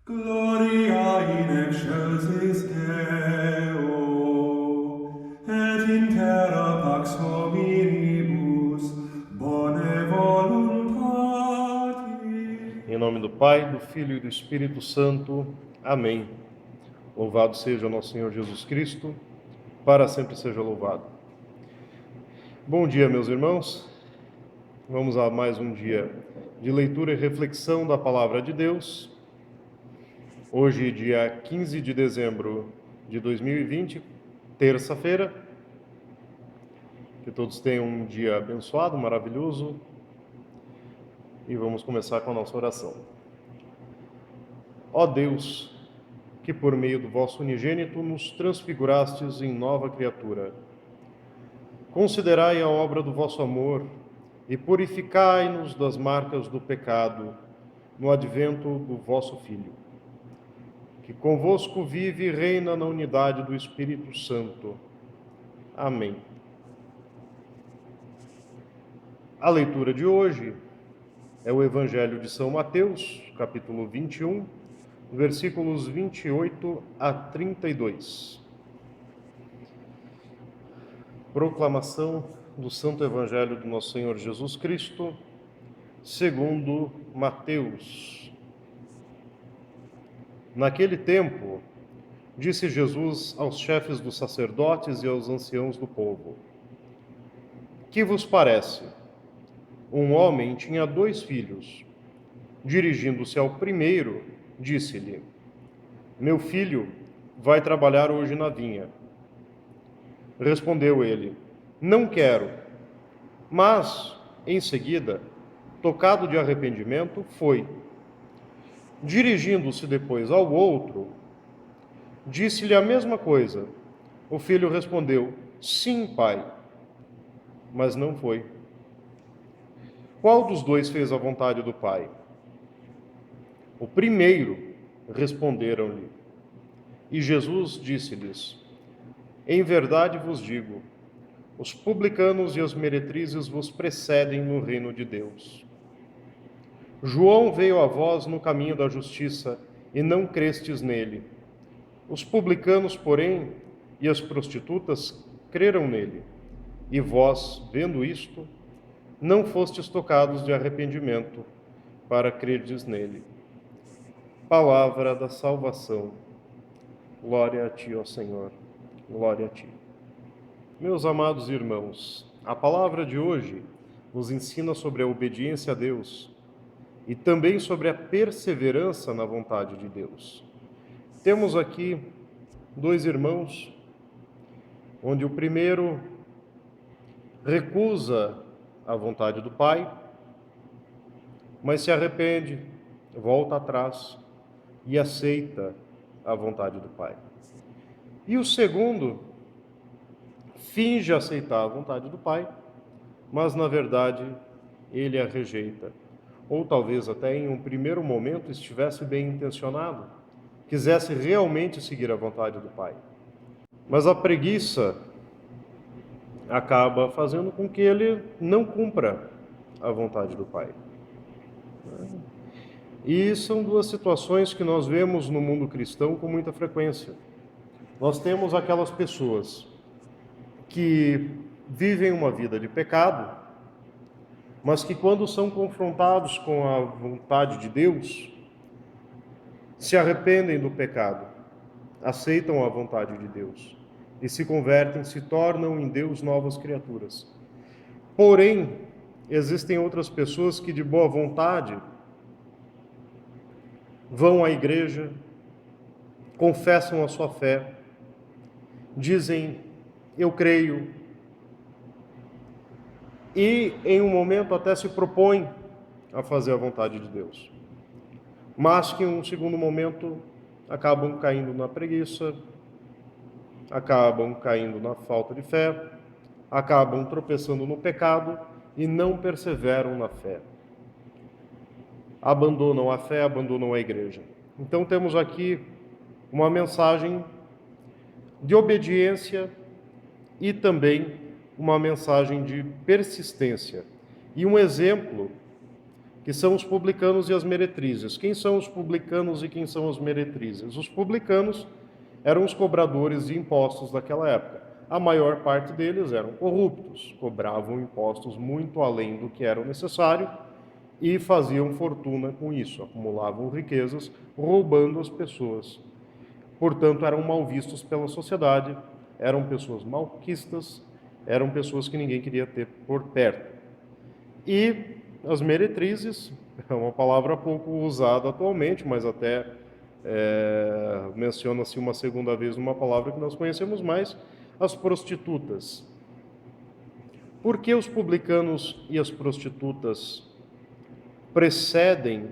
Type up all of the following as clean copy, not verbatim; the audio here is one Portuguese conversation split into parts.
Gloria in excelsis Deo, et in terra pax hominibus, bone voluntate. Em nome do Pai, do Filho e do Espírito Santo. Amém. Louvado seja o nosso Senhor Jesus Cristo, para sempre seja louvado. Bom dia, meus irmãos. Vamos a mais um dia de leitura e reflexão da Palavra de Deus. Hoje, dia 15 de dezembro de 2020, terça-feira. Que todos tenham um dia abençoado, maravilhoso. E vamos começar com a nossa oração. Ó Deus, que por meio do vosso unigênito nos transfigurastes em nova criatura, considerai a obra do vosso amor e purificai-nos das marcas do pecado no advento do vosso Filho, que convosco vive e reina na unidade do Espírito Santo. Amém. A leitura de hoje é o Evangelho de São Mateus, capítulo 21, versículos 28 a 32. Proclamação do Santo Evangelho do nosso Senhor Jesus Cristo, segundo Mateus. Naquele tempo, disse Jesus aos chefes dos sacerdotes e aos anciãos do povo: Que vos parece? Um homem tinha 2 filhos. Dirigindo-se ao primeiro, disse-lhe: Meu filho vai trabalhar hoje na vinha. Respondeu ele: Não quero. Mas, em seguida, tocado de arrependimento, foi. Dirigindo-se depois ao outro, disse-lhe a mesma coisa. O filho respondeu: Sim, pai. Mas não foi. Qual dos 2 fez a vontade do pai? O primeiro, responderam-lhe. E Jesus disse-lhes: Em verdade vos digo, os publicanos e as meretrizes vos precedem no reino de Deus. João veio a vós no caminho da justiça, e não crestes nele. Os publicanos, porém, e as prostitutas creram nele. E vós, vendo isto, não fostes tocados de arrependimento, para crerdes nele. Palavra da salvação. Glória a ti, ó Senhor. Glória a ti. Meus amados irmãos, a palavra de hoje nos ensina sobre a obediência a Deus e também sobre a perseverança na vontade de Deus. Temos aqui 2 irmãos, onde o primeiro recusa a vontade do pai, mas se arrepende, volta atrás e aceita a vontade do pai. E o segundo finge aceitar a vontade do pai, mas na verdade ele a rejeita. Ou talvez até em um primeiro momento estivesse bem intencionado, quisesse realmente seguir a vontade do pai. Mas a preguiça acaba fazendo com que ele não cumpra a vontade do pai. E são 2 situações que nós vemos no mundo cristão com muita frequência. Nós temos aquelas pessoas que vivem uma vida de pecado, mas que quando são confrontados com a vontade de Deus, se arrependem do pecado, aceitam a vontade de Deus e se convertem, se tornam em Deus novas criaturas. Porém, existem outras pessoas que de boa vontade vão à igreja, confessam a sua fé, dizem: eu creio, e em um momento até se propõem a fazer a vontade de Deus. Mas que em um segundo momento acabam caindo na preguiça, acabam caindo na falta de fé, acabam tropeçando no pecado e não perseveram na fé. Abandonam a fé, abandonam a igreja. Então temos aqui uma mensagem de obediência e também uma mensagem de persistência. E um exemplo que são os publicanos e as meretrizes. Quem são os publicanos e quem são as meretrizes? Os publicanos eram os cobradores de impostos daquela época. A maior parte deles eram corruptos, cobravam impostos muito além do que era necessário e faziam fortuna com isso, acumulavam riquezas, roubando as pessoas. Portanto, eram mal vistos pela sociedade, eram pessoas malquistas, eram pessoas que ninguém queria ter por perto. E as meretrizes, é uma palavra pouco usada atualmente, mas até menciona-se uma segunda vez uma palavra que nós conhecemos mais, as prostitutas. Por que os publicanos e as prostitutas precedem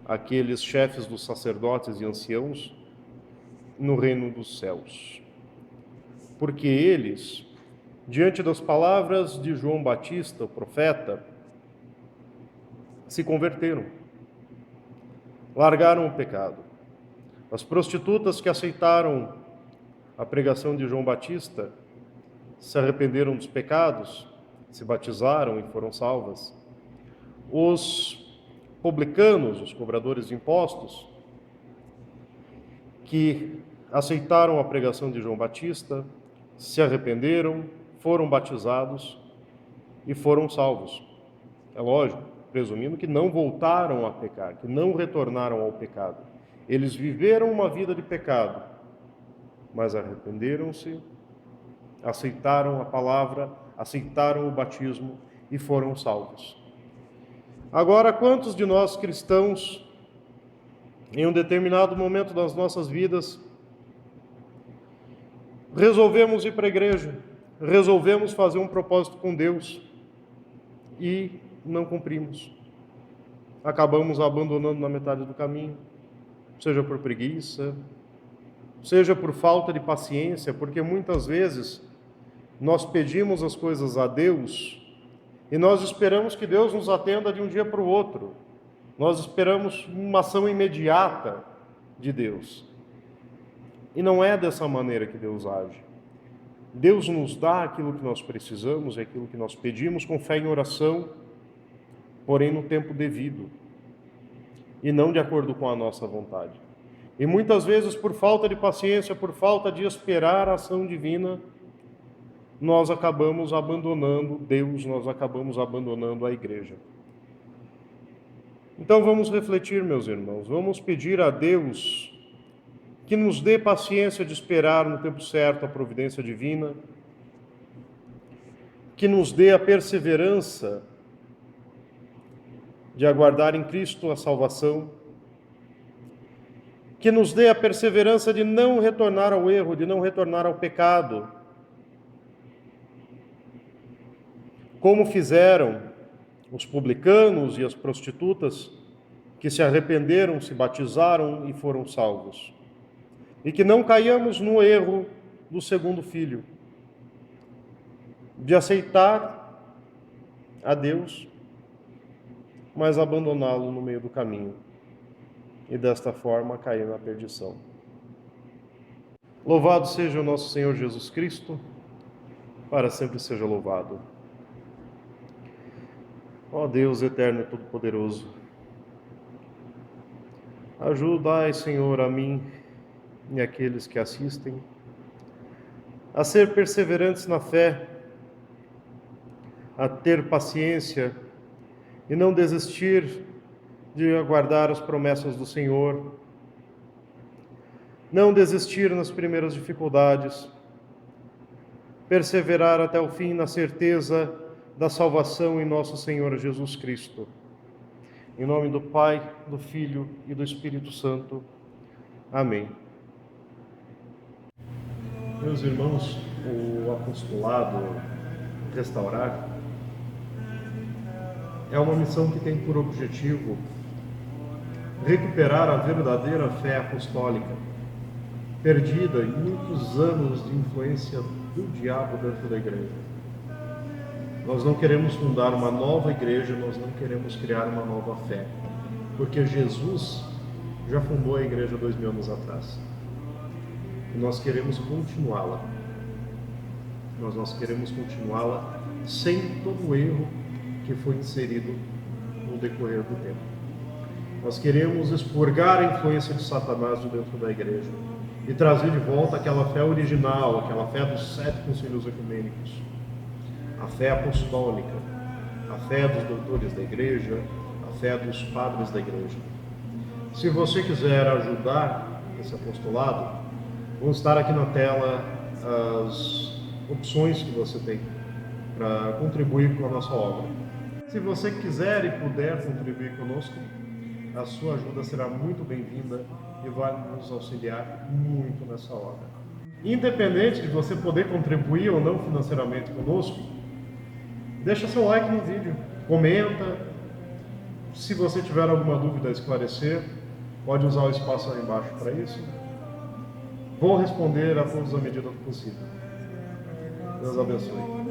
aqueles chefes dos sacerdotes e anciãos no reino dos céus? Porque eles, diante das palavras de João Batista, o profeta, se converteram, largaram o pecado. As prostitutas que aceitaram a pregação de João Batista se arrependeram dos pecados, se batizaram e foram salvas. Os publicanos, os cobradores de impostos, que aceitaram a pregação de João Batista, se arrependeram, foram batizados e foram salvos. É lógico, presumindo que não voltaram a pecar, que não retornaram ao pecado. Eles viveram uma vida de pecado, mas arrependeram-se, aceitaram a palavra, aceitaram o batismo e foram salvos. Agora, quantos de nós cristãos, em um determinado momento das nossas vidas, resolvemos ir para a igreja, resolvemos fazer um propósito com Deus e não cumprimos? Acabamos abandonando na metade do caminho, seja por preguiça, seja por falta de paciência, porque muitas vezes nós pedimos as coisas a Deus e nós esperamos que Deus nos atenda de um dia para o outro. Nós esperamos uma ação imediata de Deus. E não é dessa maneira que Deus age. Deus nos dá aquilo que nós precisamos, aquilo que nós pedimos com fé em oração, porém no tempo devido, e não de acordo com a nossa vontade. E muitas vezes, por falta de paciência, por falta de esperar a ação divina, nós acabamos abandonando Deus, nós acabamos abandonando a igreja. Então vamos refletir, meus irmãos, vamos pedir a Deus que nos dê paciência de esperar no tempo certo a providência divina, que nos dê a perseverança de aguardar em Cristo a salvação, que nos dê a perseverança de não retornar ao erro, de não retornar ao pecado, como fizeram os publicanos e as prostitutas, que se arrependeram, se batizaram e foram salvos. E que não caiamos no erro do segundo filho, de aceitar a Deus, mas abandoná-lo no meio do caminho, e desta forma cair na perdição. Louvado seja o nosso Senhor Jesus Cristo, para sempre seja louvado. Ó Deus eterno e todo-poderoso, ajudai, Senhor, a mim e aqueles que assistem a ser perseverantes na fé, a ter paciência e não desistir de aguardar as promessas do Senhor, não desistir nas primeiras dificuldades, perseverar até o fim na certeza da salvação em nosso Senhor Jesus Cristo. Em nome do Pai, do Filho e do Espírito Santo. Amém. Meus irmãos, o apostolado Restaurar é uma missão que tem por objetivo recuperar a verdadeira fé apostólica, perdida em muitos anos de influência do diabo dentro da igreja. Nós não queremos fundar uma nova igreja, nós não queremos criar uma nova fé, porque Jesus já fundou a igreja 2000 anos atrás. E nós queremos continuá-la. Nós queremos continuá-la sem todo o erro que foi inserido no decorrer do tempo. Nós queremos expurgar a influência de Satanás de dentro da igreja e trazer de volta aquela fé original, aquela fé dos 7 concílios ecumênicos, a fé apostólica, a fé dos doutores da igreja, a fé dos padres da igreja. Se você quiser ajudar esse apostolado, vão estar aqui na tela as opções que você tem para contribuir com a nossa obra. Se você quiser e puder contribuir conosco, a sua ajuda será muito bem-vinda e vai nos auxiliar muito nessa obra. Independente de você poder contribuir ou não financeiramente conosco, deixa seu like no vídeo, comenta. Se você tiver alguma dúvida a esclarecer, pode usar o espaço aí embaixo para isso. Vou responder a todos à medida do possível. Deus abençoe.